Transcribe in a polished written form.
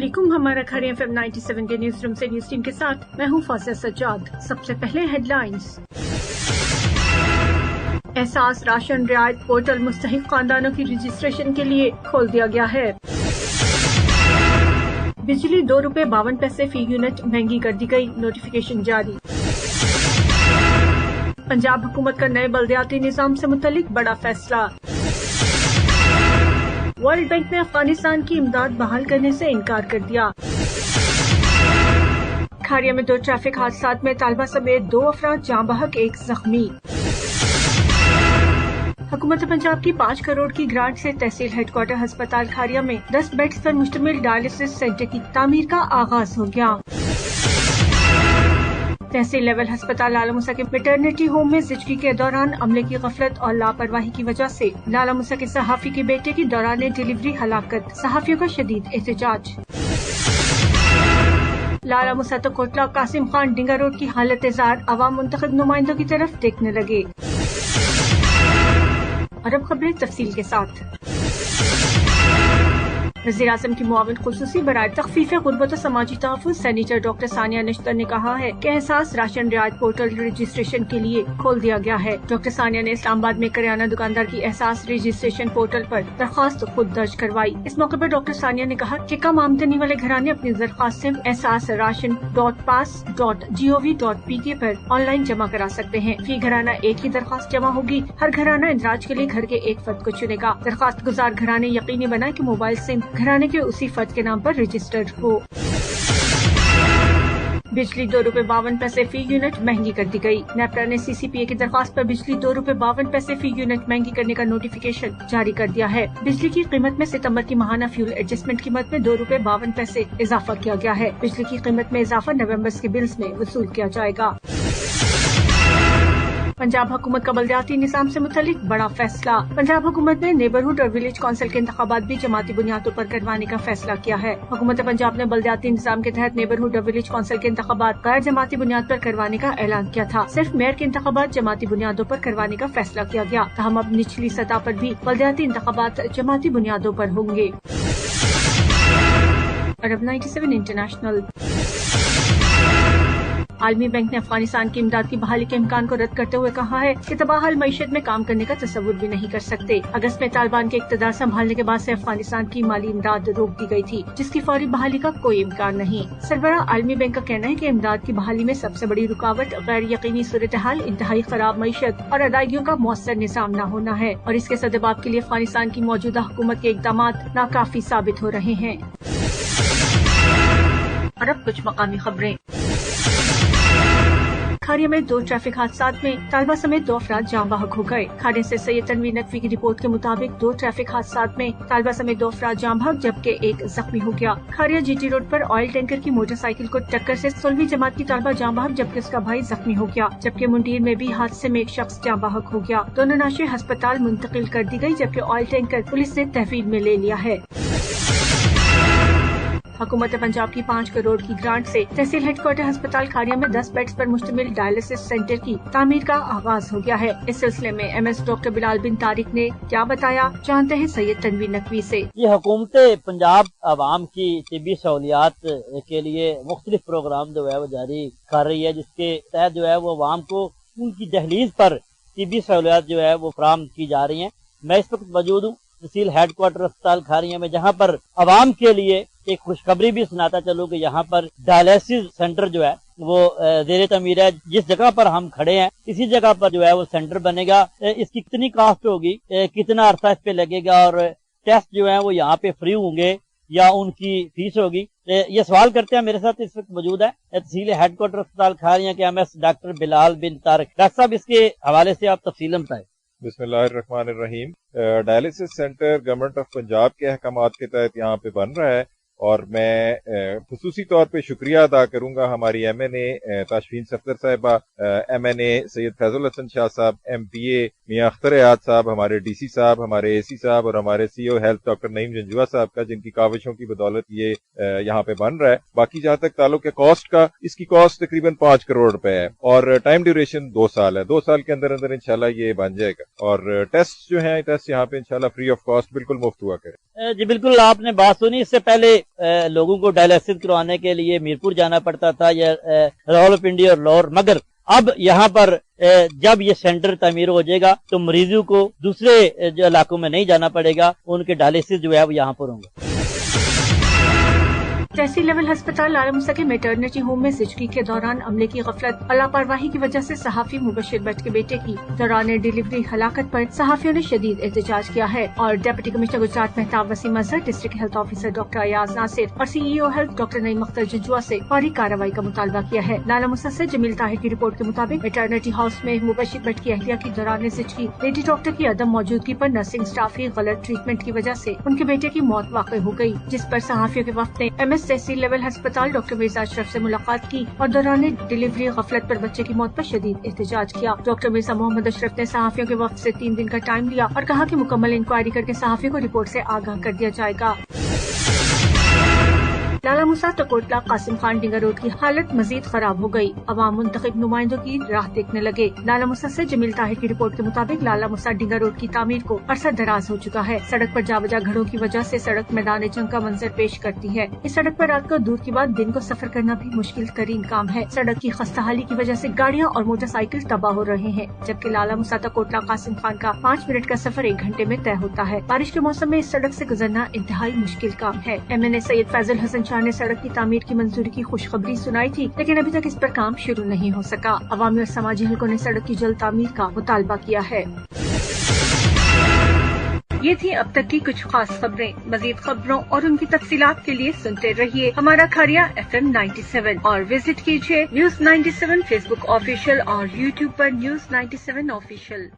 अस्सलामुअलैकुम। हमारा खड़े FM 97 के न्यूज रूम से न्यूज टीम के साथ मैं हूँ फासिया सज्जाद। सबसे पहले हेडलाइंस। एहसास राशन रियायत पोर्टल मुस्तहिक खानदानों की रजिस्ट्रेशन के लिए खोल दिया गया है। बिजली ₹2.52 फी यूनिट महंगी कर दी गई, नोटिफिकेशन जारी। पंजाब हुकूमत का नए बल्दियाती निजाम से मुतल्लिक बड़ा फैसला। वर्ल्ड बैंक ने अफगानिस्तान की इमदाद बहाल करने से इनकार कर दिया। खारिया में 2 ट्रैफिक हादसात में तालिबा समेत 2 अफराद जाँ बहक, 1 जख्मी। हुकूमत पंजाब की 5 करोड़ की ग्रांट से तहसील हेडक्वार्टर अस्पताल खारिया में 10 बेड्स पर मुश्तमिल डायलिसिस सेंटर की तामीर का आगाज हो गया। तहसील लेवल अस्पताल लाला मूसा के मैटरनिटी होम में ज़िंदगी के दौरान अमले की गफलत और लापरवाही की वजह से लाला मूसा के सहाफी के बेटे की दौरान डिलीवरी हलाकत, सहाफियों का शदीद एहतजाज। लाला मूसा तो कोटला कासिम खान डिंगा रोड की हालत एजार, अवाम मुंतखब नुमाइंदों की तरफ देखने लगे। और अब खबरें तफसील के साथ। वज़ीर आज़म की मुआविन खुसूसी बराए तख़फ़ीफ़ ग़ुर्बत और समाजी तहफ़्फ़ुज़ सेनेटर डॉक्टर सानिया नश्तर ने कहा है कि एहसास राशन रियायत पोर्टल रजिस्ट्रेशन के लिए खोल दिया गया है। डॉक्टर सानिया ने इस्लामाबाद में करियाना दुकानदार की एहसास रजिस्ट्रेशन पोर्टल पर दरख्वास्त खुद दर्ज करवाई। इस मौके पर डॉक्टर सानिया ने कहा कि कम आमदनी वाले घराने अपनी दरख्वास्त सिर्फ एहसास ration.pass.gov.pk पर ऑनलाइन जमा करा सकते हैं। फी घराना एक ही दरख्वास्त जमा होगी। हर घराना इंदराज के लिए घर के एक फर्द को चुनेगा। दरख्वास्त गुजार घराने यकीनी बनाए कि मोबाइल सिम घराने के उसी फर्द के नाम पर रजिस्टर्ड हो। बिजली ₹2.52 फी यूनिट महंगी कर दी गई। नेपरा ने CCPA की दरख्वास्त पर बिजली ₹2.52 फी यूनिट महंगी करने का नोटिफिकेशन जारी कर दिया है। बिजली की कीमत में सितंबर की माहाना फ्यूल एडजस्टमेंट कीमत में ₹2.52 इजाफा किया गया है। बिजली की कीमत में इजाफा नवंबर के बिल्स में वसूल किया जाएगा। पंजाब हुकूमत का बल्दियाती निजाम से मुतल्लिक बड़ा फैसला। पंजाब हुकूमत ने नेबरहुड और विलेज काउंसिल के इंतखाबात भी जमाती बुनियादों पर करवाने का फैसला किया है। हुकूमत पंजाब ने बल्दियाती निजाम के तहत नेबरहुड और विलेज काउंसिल के इंतखाबात गैर जमाती बुनियाद पर करवाने का ऐलान किया था। सिर्फ मेयर के इंतखाबात जमाती बुनियादों पर करवाने का फैसला किया गया। तहम अब निचली सतह पर भी बल्दियाती इंतखाबात जमाती बुनियादों पर होंगे। अरब 97 इंटरनेशनल। आलमी बैंक ने अफगानिस्तान की इमदाद की बहाली के इम्कान को रद्द करते हुए कहा है कि तबाहल मईशत में काम करने का तस्वुर भी नहीं कर सकते। अगस्त में तालिबान के इक़्तिदार संभालने के बाद से अफगानिस्तान की माली इमदाद रोक दी गई थी, जिसकी फौरी बहाली का कोई इम्कान नहीं। सरबराह आलमी बैंक का कहना है कि इमदाद की बहाली में सबसे बड़ी रुकावट गैर यकीनी सूरत हाल, इंतहाई खराब मईशत और अदायगियों का मौसर निज़ाम न होना है और इसके सद्दबाब के लिए अफगानिस्तान की मौजूदा हुकूमत के इक़दामात नाकाफी साबित हो रहे हैं। और अब कुछ मकामी खबरें। खारिया में 2 ट्रैफिक हादसात में तालिबा समेत 2 अफराद जाँ बहक हो गए। खारिया से सैयद तनवीर नकवी की रिपोर्ट के मुताबिक 2 ट्रैफिक हादसात में तालिबा समेत 2 अफराद जाँ बहक जबकि 1 जख्मी हो गया। खारिया GT रोड पर ऑयल टैंकर की मोटरसाइकिल को टक्कर से 16वीं जमात की तालिबा जाँ बहक जबकि उसका भाई जख्मी हो गया। जबकि मुंडीर में भी हादसे में 1 शख्स जाँ बहक हो गया। दोनों नाशे अस्पताल मुंतकिल कर दी गई, जबकि ऑयल टैंकर पुलिस ने तहवील में ले लिया है। हुकूमत पंजाब की 5 करोड़ की ग्रांट से तहसील हेडक्वार्टर अस्पताल खारिया में 10 बेड्स पर मुश्तमिल डायलिसिस सेंटर की तामीर का आगाज हो गया है। इस सिलसिले में MS डॉक्टर बिलाल बिन तारिक ने क्या बताया, जानते हैं सैयद तनवीर नकवी से। ये हुकूमत पंजाब आवाम की तिब्बी सहूलियात के लिए मुख्तलिफ प्रोग्राम जो है वो जारी कर रही है, जिसके तहत जो है वो आवाम को उनकी दहलीज पर तिब्बी सहूलियात जो है वो फराहम की जा रही है। मैं इस वक्त मौजूद हूँ तहसील हेडक्वार्टर अस्पताल खारिया में, जहाँ पर आवाम के लिए एक खुशखबरी भी सुनाता चलूं कि यहाँ पर डायलिसिस सेंटर जो है वो ज़ेरे तमीर है। जिस जगह पर हम खड़े हैं इसी जगह पर जो है वो सेंटर बनेगा। इसकी कितनी कॉस्ट होगी, कितना अरसा इस पे लगेगा और टेस्ट जो है वो यहाँ पे फ्री होंगे या उनकी फीस होगी, ये सवाल करते हैं। मेरे साथ इस वक्त मौजूद है तहसील हेडक्वार्टर अस्पताल खारिया के MS डॉक्टर बिलाल बिन तारिक। डॉक्टर साहब, इसके हवाले से आप तफसीलन बताएं। बिस्मिल्लाहिर्रहमानिर्रहीम। Dialysis centre government of Punjab के अहकामात के तहत यहाँ पे बन रहा है और मैं खुसूसी तौर पे शुक्रिया अदा करूंगा हमारी MNA ताशफीन सफदर साहिबा, MNA सैयद फैजुल हसन शाह साहब, MPA मियां अख्तर याद साहब, हमारे DC साहब, हमारे AC साहब और हमारे CO health doctor Naeem Janjua साहब का, जिनकी काविशों की बदौलत ये यहाँ पे बन रहा है। बाकी जहाँ तक ताल्लुक है कॉस्ट का, इसकी कॉस्ट तकरीबन 5 करोड़ रुपए है और टाइम ड्यूरेशन 2 साल है। 2 साल के अंदर अंदर इंशाल्लाह ये बन जाएगा और टेस्ट जो है टेस्ट यहाँ पे इंशाल्लाह फ्री ऑफ कॉस्ट बिल्कुल मुफ्त हुआ करे। जी बिल्कुल, आपने बात सुनी। इससे पहले लोगों को डायलिसिस करवाने के लिए मीरपुर जाना पड़ता था या रावलपिंडी और लाहौर, मगर अब यहाँ पर जब ये सेंटर तामीर हो जाएगा तो मरीजों को दूसरे जो इलाकों में नहीं जाना पड़ेगा, उनके डायलिसिस जो है वो यहाँ पर होंगे। तहसील लेवल अस्पताल लाला मूसा के मैटरनिटी होम में सिजरी के दौरान अमले की गफलत और लापरवाही की वजह से सहाफी मुबशिर भट्ट के बेटे की दौरान डिलीवरी हलाकत पर सहाफियों ने शदीद एहतजाज किया है और deputy commissioner Gujrat Mehtab Waseem Azhar, district health officer doctor Ayaz Nasir और CEO health doctor Naeem Akhtar जजुआ से फौरी कार्रवाई का मुतालबा किया है। लाला मूसा से जमील ताहिर की रिपोर्ट के मुताबिक मैटरनिटी हाउस में मुबशिर भट्ट की अहलिया की दौरान सिजरी लेडी डॉक्टर की अदम मौजूदगी पर नर्सिंग स्टाफ की गलत ट्रीटमेंट की वजह से उनके बेटे की मौत वाक़ई हो गयी, जिस पर सहाफियों के वफ्द ने MS तहसील लेवल अस्पताल डॉक्टर मिर्जा अशरफ से मुलाकात की और दौरान डिलीवरी गफलत पर बच्चे की मौत पर शदीद एहतजाज किया। डॉक्टर मिर्जा मोहम्मद अशरफ ने सहाफियों के वफ्द से 3 दिन का टाइम लिया और कहा कि मुकम्मल इंक्वायरी करके सहाफियों को रिपोर्ट से आगाह कर दिया जाएगा। लाला मूसा टकोटला कासिम खान डिंगा रोड की हालत मजीद खराब हो गई। अवाम मुंतखब नुमाइंदों की राह देखने लगे। लाला मूसा से जमील ताहिर की रिपोर्ट के मुताबिक लाला मूसा डिंगा रोड की तामीर को अरसा दराज हो चुका है। सड़क पर जावजा घरों की वजह से सड़क मैदान जंग का मंजर पेश करती है। इस सड़क पर रात को दूर की बात दिन को सफर करना भी मुश्किल तरीन काम है। सड़क की खस्ताहाली की वजह से गाड़ियाँ और मोटरसाइकिल तबाह हो रहे हैं, जबकि लाला मूसा टकोटला कासिम खान का 5 मिनट का सफर 1 घंटे में तय होता है। बारिश के मौसम में इस सड़क से गुजरना इंतहाई मुश्किल काम है। MNA सैयद फैजल हसन शाह ने सड़क की तामीर की मंजूरी की खुशखबरी सुनाई थी, लेकिन अभी तक इस पर काम शुरू नहीं हो सका। अवामी और समाजी हलकों ने सड़क की जल्द तामीर का मुतालबा किया है। ये थी अब तक की कुछ खास खबरें। मजीद खबरों और उनकी तफसीलात के लिए सुनते रहिए हमारा खारिया FM 97 और विजिट कीजिए News 97 Facebook ऑफिशियल और YouTube पर News 97 ऑफिशियल।